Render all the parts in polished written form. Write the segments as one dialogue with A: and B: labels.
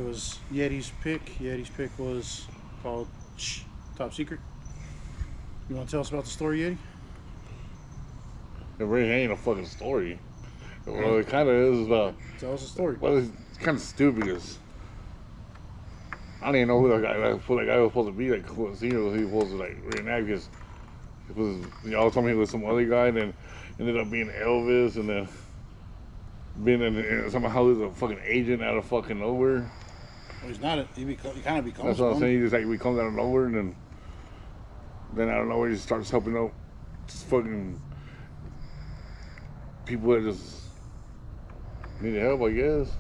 A: was Yeti's pick. Yeti's pick was called Top Secret. You want to tell us about the story, Yeti?
B: It really ain't a fucking story. Well, it kind of is.
A: Tell us a story.
B: Well, it's kind of stupid because I don't even know who that guy was supposed to be. Like, who he was supposed to like reenact because it was. Y'all told me he was some other guy, and then ended up being Elvis, and then being somehow he's a fucking agent out of fucking nowhere.
A: Well, he's not. He kind of becomes.
B: That's what
A: one.
B: I'm saying. He just like becomes out of nowhere, and then out of nowhere he just starts helping out just fucking people that just need help, I guess.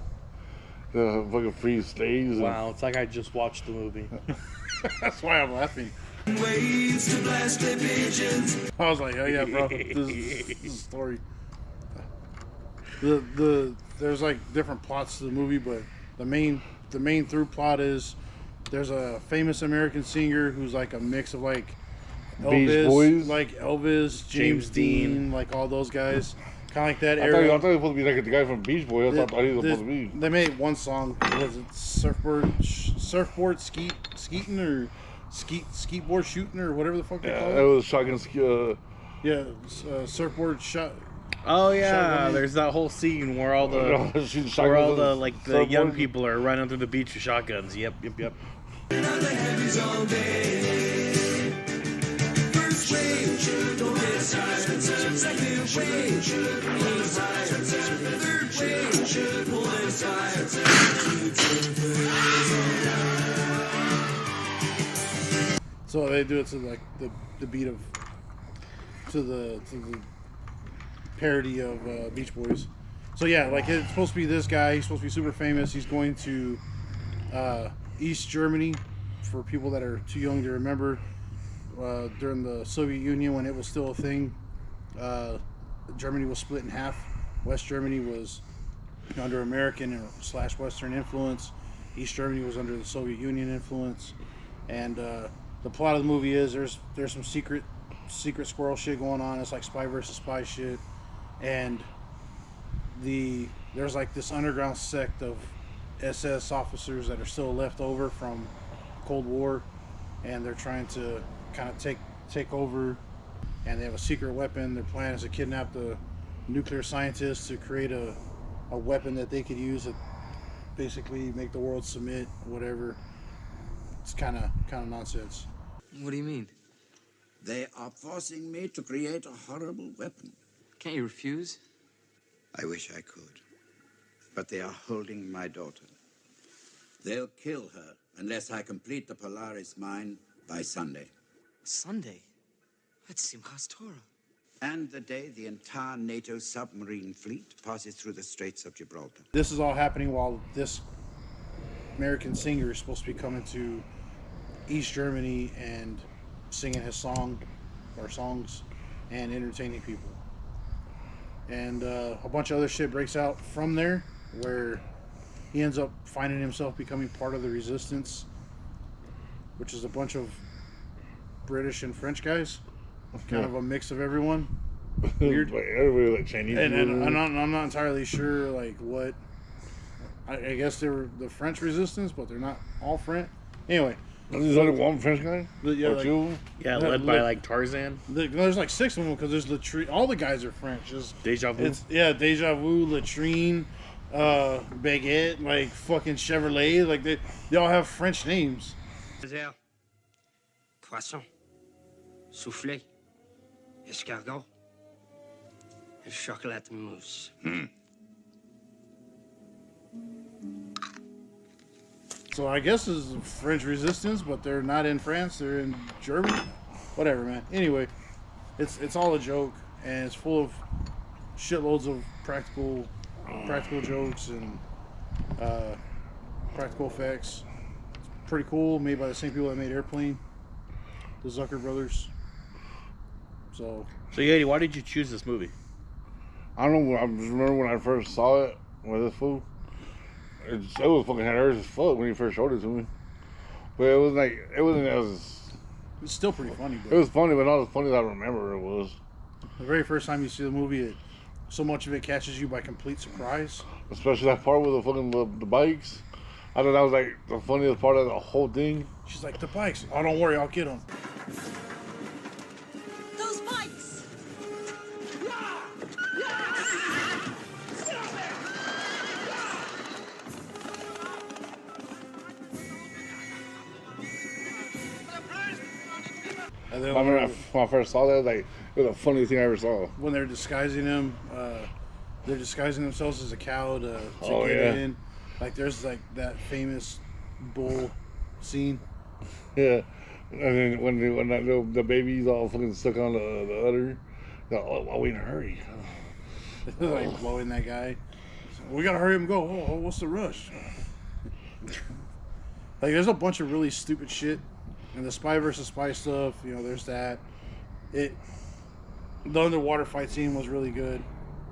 B: The fucking free slaves.
C: Wow, it's like I just watched the movie.
A: That's why I'm laughing.
D: Ways to blast their pigeons.
A: I was like, oh yeah, bro, this is a story. There's like different plots to the movie, but the main through plot is there's a famous American singer who's like a mix of like Elvis, James Dean, like all those guys, kind of like that
B: I
A: era.
B: thought he was supposed to be like the guy from Beach Boys. I thought he was supposed to be.
A: They made one song. Was it surfboard skeeting or skeetboard shooting or whatever the fuck they call it?
B: It was shotgun.
A: Surfboard shot.
C: Oh yeah,
A: Shotgun.
C: there's that whole scene where all the young people are running through the beach with shotguns. Yep.
A: So they do it to like the beat of to the parody of Beach Boys. So yeah, like it's supposed to be this guy. He's supposed to be super famous. He's going to East Germany. For people that are too young to remember, during the Soviet Union when it was still a thing, Germany was split in half. West Germany was under American / Western influence. East Germany was under the Soviet Union influence. And the plot of the movie is there's some secret squirrel shit going on. It's like spy versus spy shit. And there's like this underground sect of SS officers that are still left over from Cold War, and they're trying to kind of take over, and they have a secret weapon. Their plan is to kidnap the nuclear scientists to create a weapon that they could use to basically make the world submit, whatever. It's kind of nonsense.
D: What do you mean?
E: They are forcing me to create a horrible weapon.
D: Can't you refuse?
E: I wish I could. But they are holding my daughter. They'll kill her unless I complete the Polaris mine by Sunday.
D: Sunday? That's Simchas Torah.
E: And the day the entire NATO submarine fleet passes through the Straits of Gibraltar.
A: This is all happening while this American singer is supposed to be coming to East Germany and singing his songs and entertaining people. And a bunch of other shit breaks out from there, where he ends up finding himself becoming part of the resistance, which is a bunch of British and French guys, kind of a mix of everyone. Weird.
B: Like everybody like Chinese.
A: And I'm not entirely sure like what. I guess they were the French resistance, but they're not all French. Anyway.
B: There's only one French guy?
A: Yeah,
B: or two?
C: Yeah, led by like Tarzan.
A: There's like 6 of them because there's Latrine. All the guys are French.
C: Deja Vu.
A: Deja Vu, Latrine, Baguette, like fucking Chevrolet. Like they all have French names.
F: Dessert, poisson, soufflé, escargot, and chocolat mousse.
A: So I guess it's French resistance, but they're not in France. They're in Germany. Whatever, man. Anyway, it's all a joke, and it's full of shitloads of practical jokes and practical effects. It's pretty cool. Made by the same people that made Airplane, the Zucker brothers. So
C: Yeti, why did you choose this movie?
B: I don't know. I just remember when I first saw it with this fool. It was fucking hilarious as fuck when he first showed it to me. But it wasn't as.
A: it's still pretty funny.
B: It was funny, but not as funny as I remember it was.
A: The very first time you see the movie, so much of it catches you by complete surprise.
B: Especially that part with the fucking the bikes. I thought that was like the funniest part of the whole thing.
A: She's like, the bikes. Oh, don't worry, I'll get them.
G: Those bikes!
A: And then
B: I remember when I first saw that, like, it was the funniest thing I ever saw.
A: when they're disguising him, they're disguising themselves as a cow to
B: Oh,
A: get
B: yeah.
A: in. Like, there's like that famous bull scene.
B: Yeah. And then when that the baby's all fucking stuck on the udder, they're like, oh, we in a hurry.
A: Like blowing that guy. We gotta hurry up and go. Oh, what's the rush? Like, there's a bunch of really stupid shit, and the spy versus spy stuff. You know, there's that. The underwater fight scene was really good.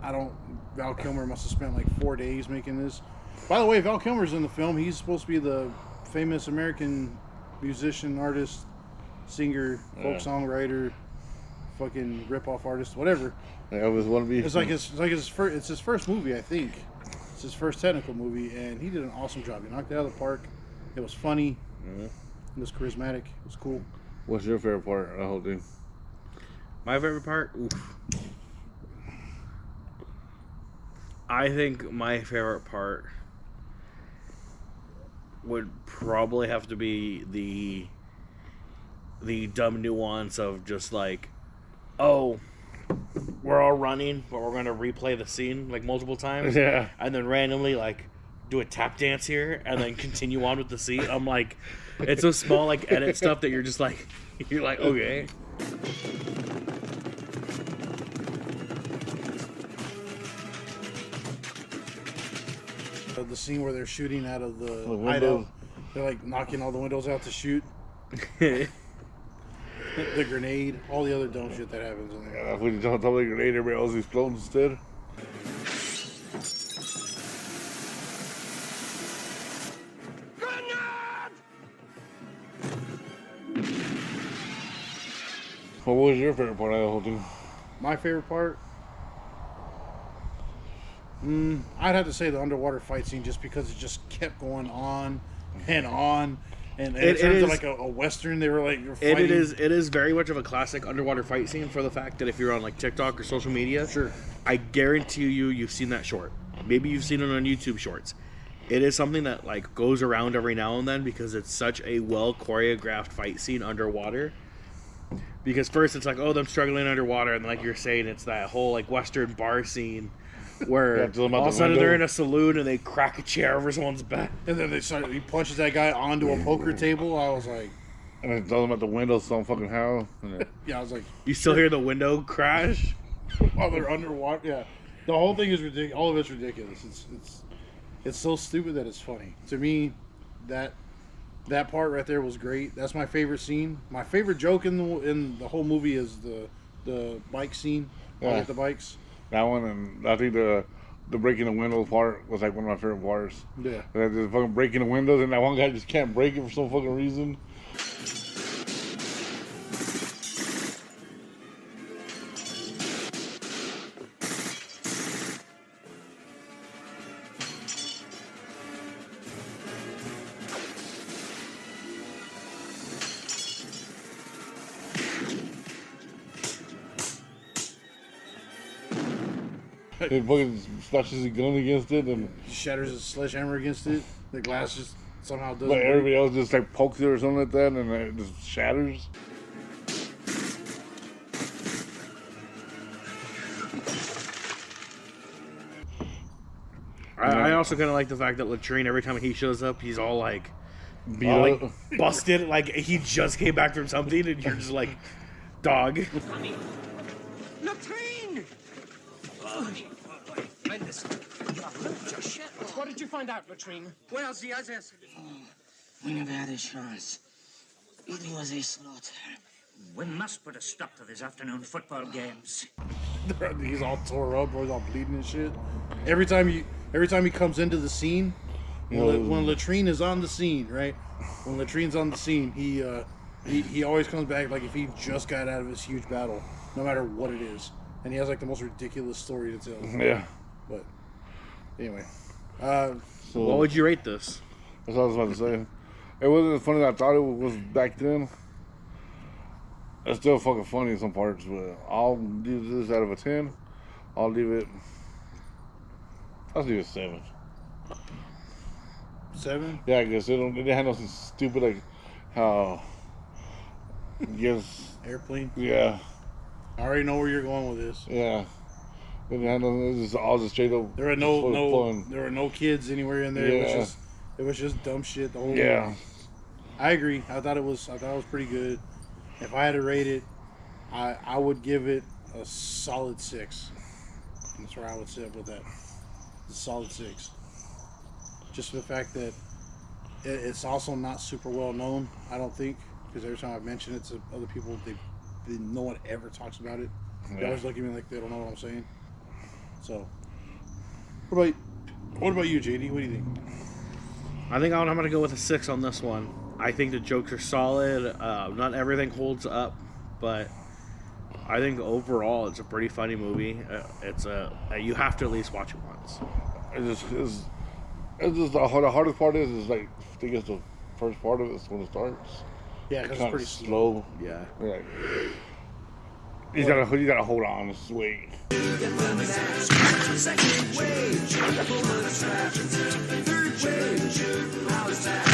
A: Val Kilmer must have spent like 4 days making this. By the way, Val Kilmer's in the film. He's supposed to be the famous American musician, artist, singer, folk songwriter, fucking rip-off artist, whatever.
B: I always want to be.
A: It's his first movie, I think. It's his first technical movie, and he did an awesome job. He knocked it out of the park. It was funny. It was charismatic. It was cool.
B: What's your favorite part of the whole thing?
C: My favorite part? Oof. I think my favorite part would probably have to be the dumb nuance of just like, oh, we're all running, but we're gonna replay the scene like multiple times.
B: Yeah.
C: And then randomly like do a tap dance here and then continue on with the scene. I'm like, it's so small like edit stuff that you're just like okay.
A: The scene where they're shooting out of the
B: windows.
A: hideout. They're like knocking all the windows out to shoot. The grenade, all the other dumb shit that happens in there.
B: Yeah, when you don't throw the grenade, everybody else explodes instead. What was your favorite part of the whole thing?
A: My favorite part? I'd have to say the underwater fight scene, just because it just kept going on and on. And it turned into like a western. They were like fighting.
C: It is very much of a classic underwater fight scene for the fact that if you're on like TikTok or social media,
A: Sure.
C: I guarantee you've seen that short. Maybe you've seen it on YouTube Shorts. It is something that like goes around every now and then because it's such a well choreographed fight scene underwater. Because first it's like, oh, them struggling underwater, and like you're saying, it's that whole like western bar scene where
B: Yeah, till I'm out
C: all of a
B: the
C: sudden they're
B: window.
C: in a saloon and they crack a chair over someone's back.
A: And then he punches that guy onto a poker table. I was like,
B: And then throw them at the window some fucking how.
A: yeah, I was like,
C: You still hear the window crash?
A: while they're underwater. Yeah, the whole thing is ridiculous. All of it's ridiculous. It's so stupid that it's funny. To me, that part right there was great. That's my favorite scene. My favorite joke in the whole movie is the bike scene. All
B: Yeah.
A: with the bikes.
B: That one, and I think the breaking the windows part was like one of my favorite parts.
A: Yeah.
B: They're just fucking breaking the windows, and that one guy just can't break it for some fucking reason. He fucking smashes his gun against it, and
A: He shatters his sledgehammer against it. The glass just somehow doesn't.
B: like
A: break.
B: everybody else just like pokes it or something like that, and it just shatters.
C: I also kind of like the fact that Latrine, every time he shows up, he's all like,
B: Beat
C: like
B: up.
C: busted, like he just came back from something, and you're just like, dog.
F: Latrine!
H: What did you find out, Latrine?
F: Well, the others.
D: We never had a chance. It was a slaughter.
I: We must put a stop to these afternoon football games.
A: He's all tore up, or he's all bleeding and shit. Every time he comes into the scene, when Latrine is on the scene, right? When Latrine's on the scene, he always comes back like if he just got out of his huge battle, no matter what it is, and he has like the most ridiculous story to tell.
B: Yeah.
A: But anyway,
B: So
C: What would you rate this?
B: That's all I was about to say. It wasn't as funny as I thought it was back then. It's still fucking funny in some parts, but I'll do this out of a 10. I'll leave it 7.
A: 7?
B: Yeah, I guess they didn't have nothing stupid like how. Yes.
A: Airplane.
B: Yeah.
A: I already know where you're going with this.
B: Yeah. They didn't have nothing. It was just all just straight up.
A: There were there were no kids anywhere in there.
B: Yeah.
A: It was just dumb shit the whole
B: Yeah.
A: movie. I agree. I thought it was pretty good. If I had to rate it, I would give it a solid 6. That's where I would sit with that. A solid 6. Just for the fact that it's also not super well known, I don't think, because every time I mention it to other people, no one ever talks about it. They always look at me like they don't know what I'm saying. So, what about you, JD? What do you think?
C: I think I'm going to go with a 6 on this one. I think the jokes are solid. Not everything holds up, but I think overall it's a pretty funny movie. You have to at least watch it once.
B: It's just the hardest part is like I think it's the first part of it is when it starts.
A: Yeah, because it's pretty
B: slow.
C: Yeah.
B: Like, you gotta hold on, just wait.
G: Third wave, how is that?